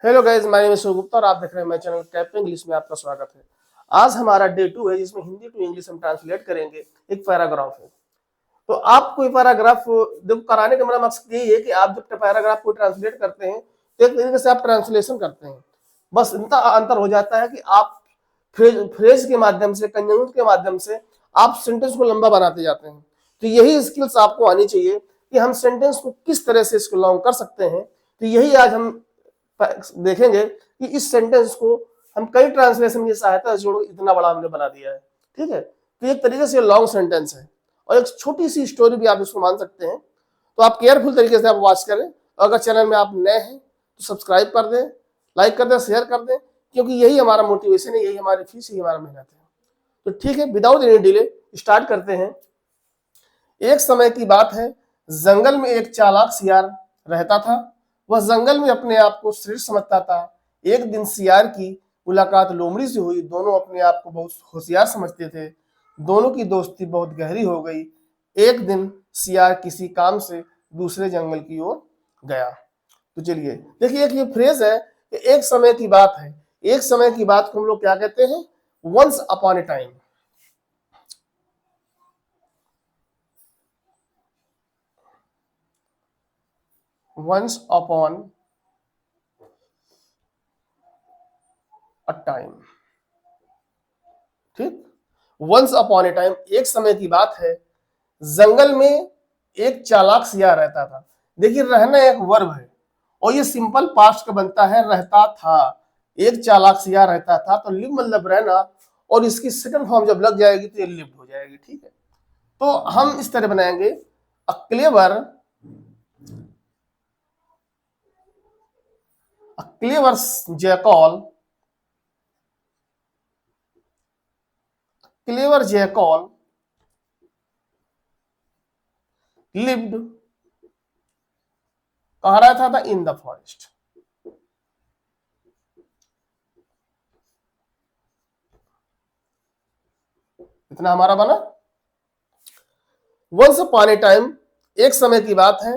Hello guys, my name is Gupta और आप देख रहे हैं मेरे चैनल कैप इंग्लिश में आपका स्वागत है। आज हमारा डे 2 है जिसमें हिंदी टू इंग्लिश हम ट्रांसलेट करेंगे। एक पैराग्राफ है, तो आपको ये पैराग्राफ जब कराने का मेरा मकसद यही है कि आप जब पैराग्राफ को ट्रांसलेट करते हैं तो एक तरीके से आप ट्रांसलेशन करते हैं। बस इतना अंतर हो जाता है कि आप फ्रेज के माध्यम से, कंजंक्शन के माध्यम से आप सेंटेंस को लंबा बनाते जाते हैं। तो यही स्किल्स आपको आनी चाहिए कि हम सेंटेंस को किस तरह से इसको लॉन्ग कर सकते हैं। तो यही आज हम देखेंगे कि इस सेंटेंस को हम कई ट्रांसलेशन की सहायता से जोड़ इतना बड़ा हमने बना दिया है। ठीक है, तो एक तरीके से लॉन्ग सेंटेंस है और एक छोटी सी स्टोरी भी आप इसको मान सकते हैं। तो आप केयरफुल तरीके से आप वॉच करें। अगर चैनल में आप नए हैं तो सब्सक्राइब कर दें, लाइक कर दें, शेयर कर दें, क्योंकि यही हमारा मोटिवेशन है, यही हमारी फीस, यही हमारा मेहनत है। तो ठीक है, विदाउट एनी डिले स्टार्ट करते हैं। एक समय की बात है, जंगल में एक चालाक सियार रहता था। वह जंगल में अपने आप को श्रेष्ठ समझता था। एक दिन सियार की मुलाकात लोमड़ी से हुई। दोनों अपने आप को बहुत होशियार समझते थे। दोनों की दोस्ती बहुत गहरी हो गई। एक दिन सियार किसी काम से दूसरे जंगल की ओर गया। तो चलिए देखिए, एक ये फ्रेज है कि एक समय की बात है। एक समय की बात को हम लोग क्या कहते हैं? Once upon a time. Once upon a time. ठीक, वंस अपॉन ए टाइम, एक समय की बात है। जंगल में एक चालाक सियार रहता था। देखिए, रहना एक वर्ब है और ये सिंपल पास्ट का बनता है, रहता था। एक चालाक सियार रहता था, तो लिव मतलब रहना, और इसकी सेकंड फॉर्म जब लग जाएगी तो ये लिव्ड हो जाएगी। ठीक है, तो हम इस तरह बनाएंगे, a clever jackal, clever jackal lived, कहाँ रहता था? इन द फॉरेस्ट। इतना हमारा बना। वंस अपॉन ए टाइम, एक समय की बात है,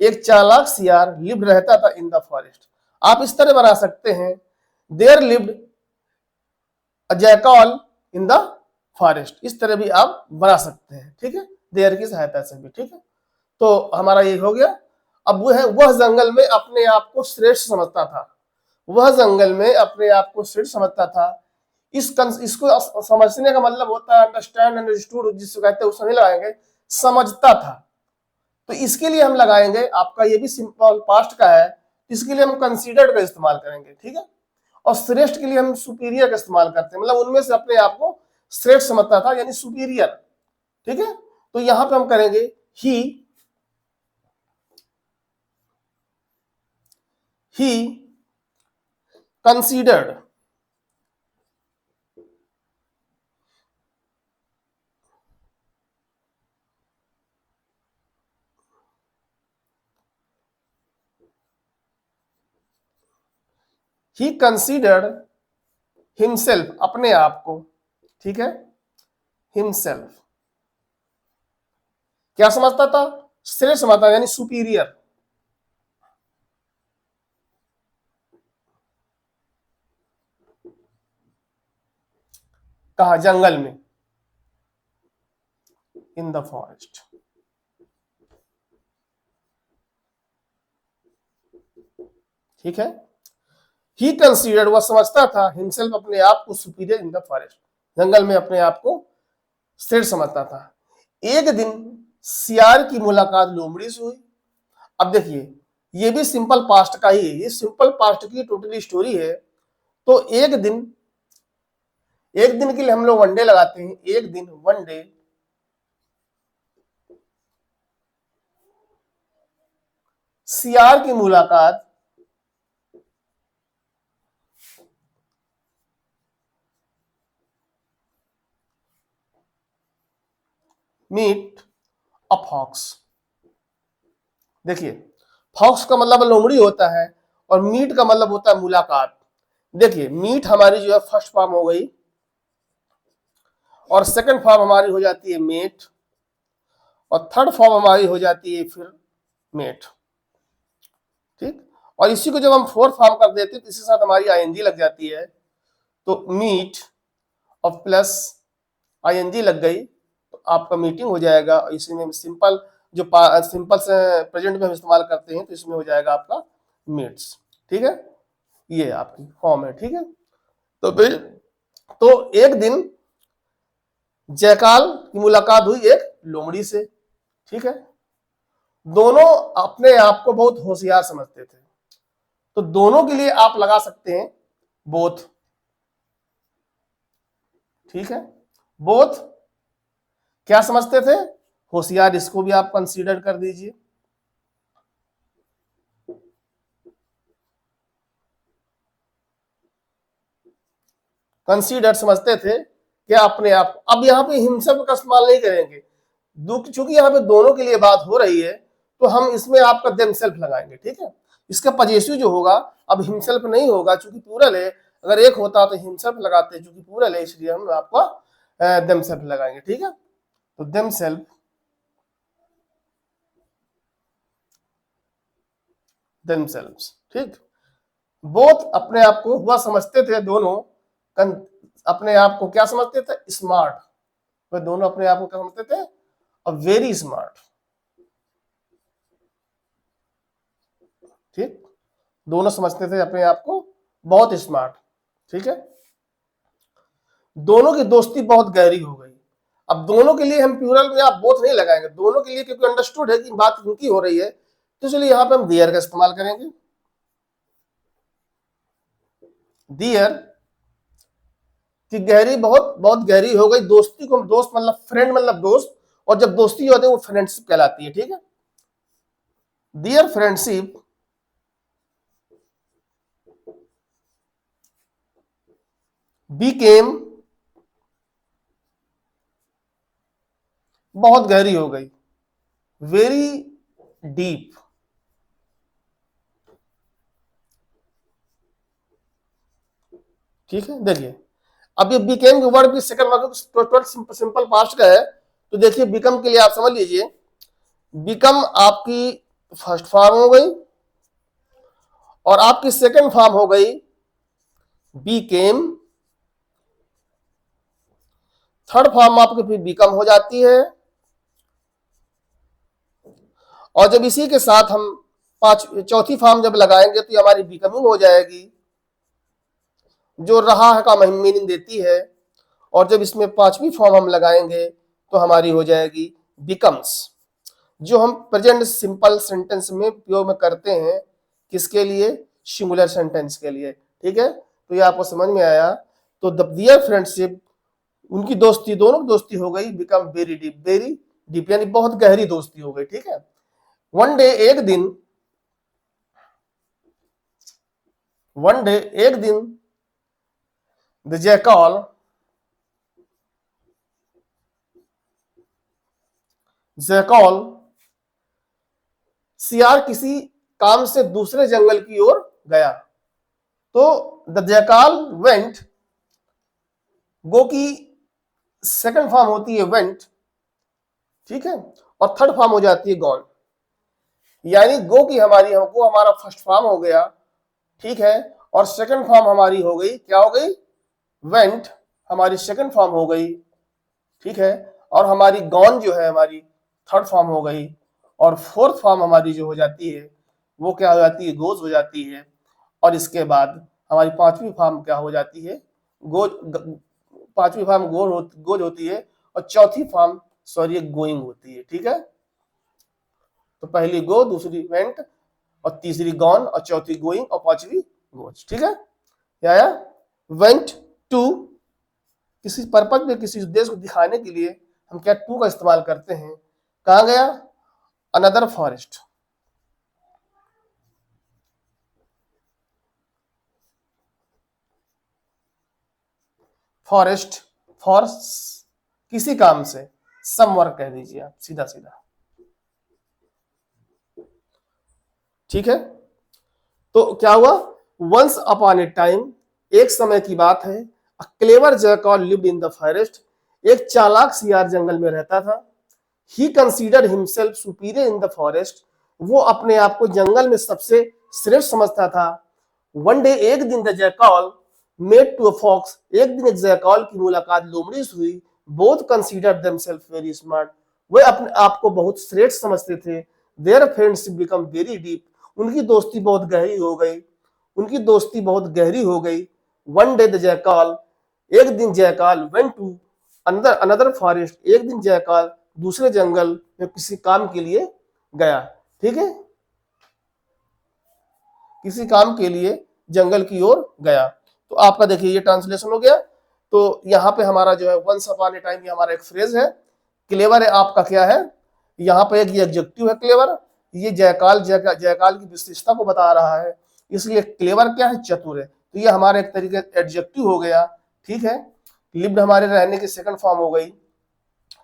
एक चालाक सियार लिव्ड रहता था इन द फॉरेस्ट। आप इस तरह बना सकते हैं, there lived a jackal in the forest. इस तरह भी आप बना सकते हैं। ठीक है, देयर की सहायता से भी। ठीक है, तो हमारा ये हो गया। अब वो है, वह जंगल में अपने आप को श्रेष्ठ समझता था। वह जंगल में अपने आप को श्रेष्ठ समझता था। इसको समझने का मतलब होता है अंडरस्टैंड, अंडरस्टूड, जिसको कहते हैं उसको नहीं लगाएंगे, समझता था। तो इसके लिए हम लगाएंगे, आपका ये भी सिंपल पास्ट का है, इसके लिए हम कंसीडर्ड का इस्तेमाल करेंगे। ठीक है, और श्रेष्ठ के लिए हम सुपीरियर का इस्तेमाल करते हैं, मतलब उनमें से अपने आप को श्रेष्ठ समझता था, यानी सुपीरियर। ठीक है, तो यहां पे हम करेंगे ही कंसीडर्ड ही कंसीडर्ड हिमसेल्फ, अपने आप को। ठीक है, हिमसेल्फ क्या समझता था? श्रेष्ठ समझता, यानी सुपीरियर। कहा? जंगल में, इन द फॉरेस्ट। ठीक है, ही कंसीडर्ड, वह समझता था, हिमसेल्फ अपने आप को, सुपीरियर इन द फॉरेस्ट, जंगल में अपने आप को श्रेष्ठ समझता था। एक दिन सियार की मुलाकात लोमड़ी से हुई। अब देखिए, ये भी सिंपल पास्ट का ही है, ये सिंपल पास्ट की टोटली स्टोरी है। तो एक दिन के लिए हम लोग वनडे लगाते हैं। एक दिन, वनडे, सियार की मुलाकात मीट अ फॉक्स। देखिए, फॉक्स का मतलब लोमड़ी होता है और मीट का मतलब होता है मुलाकात। देखिए, मीट हमारी जो है फर्स्ट फॉर्म हो गई, और सेकंड फॉर्म हमारी हो जाती है मेट, और थर्ड फॉर्म हमारी हो जाती है फिर मेट। ठीक, और इसी को जब हम फोर्थ फॉर्म कर देते हैं तो इसके साथ हमारी आईएनजी लग जाती है, तो मीट और प्लस आईएनजी लग गई तो आपका मीटिंग हो जाएगा। और इसमें सिंपल जो सिंपल से प्रेजेंट में हम इस्तेमाल करते हैं तो इसमें हो जाएगा आपका मीट्स। ठीक है, ये आपकी फॉर्म है। ठीक है, तो फिर तो एक दिन जयकाल की मुलाकात हुई एक लोमड़ी से। ठीक है, दोनों अपने आप को बहुत होशियार समझते थे, तो दोनों के लिए आप लगा सकते हैं बोथ। ठीक है, बोथ क्या समझते थे, होशियार, इसको भी आप कंसीडर कर दीजिए। कंसीडर समझते थे क्या अपने आप। अब यहां पे हिमसेल्फ का इस्तेमाल नहीं करेंगे, चूंकि यहां पे दोनों के लिए बात हो रही है तो हम इसमें आपका देमसेल्फ लगाएंगे। ठीक है, इसका पजेसिव जो होगा, अब हिमसेल्फ नहीं होगा चूंकि प्लूरल है, अगर एक होता तो हिमसेल्फ लगाते, चूंकि प्लूरल है इसलिए हम आपका देमसेल्फ लगाएंगे। ठीक है, तो देमसेल्फ, देमसेल्व्स। ठीक, बोथ अपने आप को हुआ समझते थे, दोनों अपने आप को क्या समझते थे, स्मार्ट। वह दोनों अपने आप को क्या समझते थे, वेरी स्मार्ट। ठीक, दोनों समझते थे अपने आप को बहुत स्मार्ट। ठीक है, दोनों की दोस्ती बहुत गहरी हो गई। अब दोनों के लिए हम प्लूरल में आप बोथ नहीं लगाएंगे, दोनों के लिए, क्योंकि अंडरस्टूड है कि बात इनकी हो रही है, तो इसलिए यहां पे हम देयर का इस्तेमाल करेंगे। देयर की गहरी बहुत बहुत गहरी हो गई। दोस्ती को हम दोस्त मतलब फ्रेंड मतलब दोस्त, और जब दोस्ती होती है वो फ्रेंडशिप कहलाती है। ठीक है, देयर फ्रेंडशिप बीकेम, बहुत गहरी हो गई, वेरी डीप। ठीक है, देखिए अब ये बिकेम के वर्ड भी सेकंड वर्ड सिंपल पास्ट का है, तो देखिए बिकम के लिए आप समझ लीजिए, बिकम आपकी फर्स्ट फॉर्म हो गई और आपकी सेकंड फॉर्म हो गई बीकेम, थर्ड फॉर्म आपकी फिर बिकम हो जाती है, और जब इसी के साथ हम चौथी फॉर्म जब लगाएंगे तो हमारी बिकमिंग हो जाएगी, जो रहा है का मीनिंग देती है। और जब इसमें पांचवी फॉर्म हम लगाएंगे तो हमारी हो जाएगी बिकम्स, जो हम प्रेजेंट सिंपल सेंटेंस में उपयोग में करते हैं, किसके लिए, सिंगुलर सेंटेंस के लिए। ठीक है, तो ये आपको समझ में आया। तो द डियर फ्रेंडशिप, उनकी दोस्ती, दोनों की दोस्ती हो गई become very deep, very deep यानी बहुत गहरी दोस्ती हो गई। ठीक है, वन डे एक दिन, वन डे एक दिन, द जैकल, जैकल सियार किसी काम से दूसरे जंगल की ओर गया, तो द जैकाल वेंट, गो की सेकंड फॉर्म होती है वेंट। ठीक है, और थर्ड फॉर्म हो जाती है गॉन, यानी गो की हमारी, हमको हमारा फर्स्ट फॉर्म हो गया। ठीक है, और सेकंड फॉर्म हमारी हो गई, क्या हो गई, वेंट, हमारी सेकंड फॉर्म हो गई। ठीक है, और हमारी गॉन जो है हमारी थर्ड फॉर्म हो गई, और फोर्थ फॉर्म हमारी जो हो जाती है वो क्या हो जाती है, गोज हो जाती है। और इसके बाद हमारी पांचवी फॉर्म क्या हो जाती है, गोज, पांचवी फॉर्म गोज होती है, और चौथी फॉर्म सॉरी गोइंग होती है। ठीक है, तो पहली गो, दूसरी वेंट, और तीसरी गॉन, और चौथी गोइंग, और पांचवी गोज। ठीक है, या वेंट टू, किसी पर्पज में, किसी उद्देश्य को दिखाने के लिए हम क्या टू का इस्तेमाल करते हैं। कहां गया, अनदर फॉरेस्ट, फॉरेस्ट, फॉर किसी काम से, समवर्क कह दीजिए आप, सीधा सीधा। ठीक है, तो क्या हुआ, वंस अपॉन ए टाइम, एक समय की बात है, a clever jackal lived in the forest, एक चालाक सियार जंगल में रहता था। He considered himself superior in the forest, वो अपने आप को जंगल में सबसे श्रेष्ठ समझता था। वन डे एक दिन the jackal met to a fox, एक दिन एक जैकल की मुलाकात लोमड़ी से हुई। Both considered themselves very smart, वे अपने आप को बहुत श्रेष्ठ समझते थे। Their friendship become very deep, उनकी दोस्ती बहुत गहरी हो गई, उनकी दोस्ती बहुत गहरी हो गई। वन डे द जैकल, एक दिन जैकल वेंट टू अंदर अनदर फॉरेस्ट, एक दिन जयकाल दूसरे जंगल में किसी काम के लिए गया। ठीक है, किसी काम के लिए जंगल की ओर गया। तो आपका देखिए ये ट्रांसलेशन हो गया। तो यहाँ पे हमारा जो है वंस अपॉन ए टाइम, ये हमारा एक फ्रेज है। क्लेवर है आपका क्या है, यहाँ पे एक ये एडजेक्टिव है क्लेवर, ये जयकाल जयकाल की विशेषता को बता रहा है, इसलिए क्लेवर क्या है, चतुर है। तो ये हमारा एक तरीके एडजेक्टिव हो गया। ठीक है, लिव्ड हमारे रहने की सेकंड फॉर्म हो गई।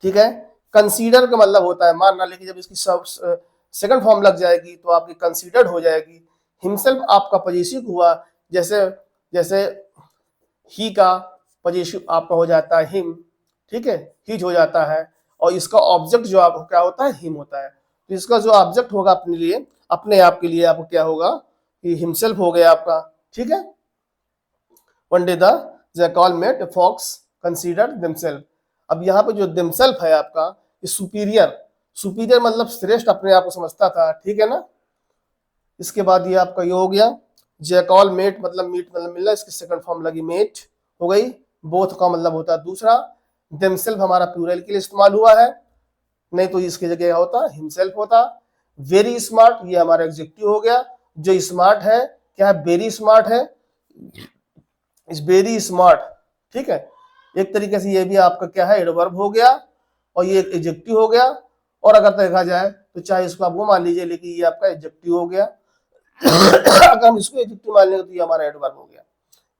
ठीक है, कंसीडर का मतलब होता है मानना, लेकिन जब इसकी सेकंड फॉर्म लग जाएगी तो आपकी कंसीडर्ड हो जाएगी। हिमसेल्फ आपका पॉजिटिव हुआ, जैसे जैसे ही का पॉजिटिव आपका हो जाता है हिम। ठीक है, हिज हो जाता है, और इसका ऑब्जेक्ट जो आप क्या होता है, हिम होता है। तो इसका जो ऑब्जेक्ट होगा अपने लिए, अपने आप के लिए आपको क्या होगा कि हिमसेल्फ हो गया आपका। ठीक है, one day the jackal met a fox considered themself. अब यहाँ पे जो देमसेल्फ है आपका, ये सुपीरियर, सुपीरियर मतलब श्रेष्ठ अपने आप को समझता था। ठीक है ना, इसके बाद ये आपका ये हो गया जैकल मेट मतलब मीट मतलब मिलना, इसकी सेकंड फॉर्म लगी मेट हो गई। बोथ का मतलब होता है दूसरा। देमसेल्फ हमारा प्लूरल के लिए इस्तेमाल हुआ है, नहीं तो इसकी जगह होता हिमसेल्फ होता। वेरी स्मार्ट ये हमारा एग्जेक्टिव हो गया, जो स्मार्ट है क्या है, वेरी स्मार्ट है, इज वेरी स्मार्ट। ठीक है, एक तरीके से ये भी आपका क्या है, एडवर्ब हो गया, और ये एक एडजेक्टिव हो गया। और अगर देखा जाए तो चाहे इसको आप वो मान लीजिए, लेकिन ये आपका एडजेक्टिव हो गया। अगर हम इसको एडजेक्टिव मान लेंगे तो ये हमारा एडवर्ब हो गया।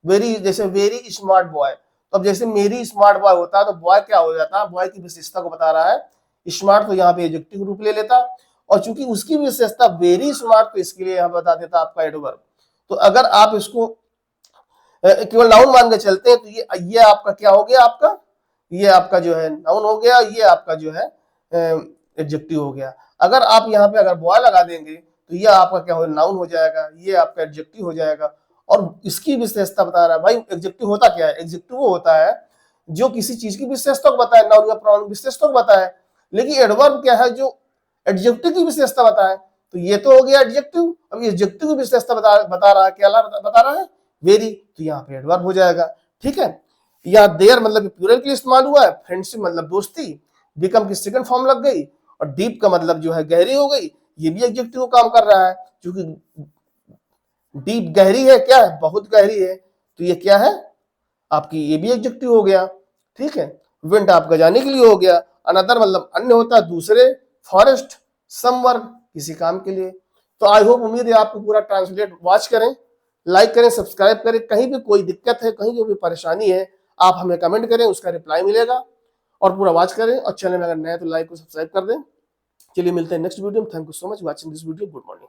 वेरी, जैसे वेरी स्मार्ट बॉय, तो अब जैसे मेरी स्मार्ट बॉय होता है तो बॉय क्या हो जाता है, बॉय की विशेषता को बता रहा है। स्मार्ट तो यहाँ पे एडजेक्टिव रूप ले लेता, और चूंकि उसकी विशेषता वेरी स्मार्ट, तो इसके लिए यहाँ बता देता आपका एडवर्ब। तो अगर आप इसको केवल नाउन मान के चलते हैं तो ये आपका क्या हो गया, आपका ये आपका जो है नाउन हो गया, ये आपका जो है एडजेक्टिव हो गया। अगर आप यहाँ पे अगर बॉय लगा देंगे तो ये आपका क्या हो, नाउन हो जाएगा, ये आपका एडजेक्टिव हो जाएगा। और इसकी विशेषता बता रहा है भाई। एडजेक्टिव होता क्या है, एडजेक्टिव वो होता है जो किसी चीज की विशेषता को बताए, नाउन या प्रोनाउन विशेषता को बताए। लेकिन एडवर्ब क्या है, जो एडजेक्टिव की विशेषता बताए। तो ये तो हो गया एडजेक्टिव। अब एडजेक्टिव की विशेषता बता रहा है, क्या बता रहा है, वेरी, तो यहाँ पे एडवर्ब हो जाएगा। ठीक है, यहाँ देयर मतलब प्लूरल के लिए इस्तेमाल हुआ है, फ्रेंडशिप मतलब दोस्ती, बिकम की सेकंड फॉर्म लग गई, और डीप का मतलब जो है गहरी हो गई, ये भी एडजेक्टिव काम कर रहा है, क्योंकि डीप गहरी है, क्या है, बहुत गहरी है, तो ये क्या है आपकी, ये भी एडजेक्टिव हो गया। ठीक है, वेंट आपका जाने के लिए हो गया, अनदर मतलब अन्य होता है, दूसरे, फॉरेस्ट समवर किसी काम के लिए। तो आई होप, उम्मीद है आपको पूरा ट्रांसलेट वॉच करें, लाइक करें, सब्सक्राइब करें। कहीं भी कोई दिक्कत है, कहीं भी परेशानी है, आप हमें कमेंट करें, उसका रिप्लाई मिलेगा। और पूरा वॉच करें, और चैनल में अगर नया तो लाइक को सब्सक्राइब कर दें। चलिए मिलते हैं नेक्स्ट वीडियो में। Thank you so much watching this video. Good morning.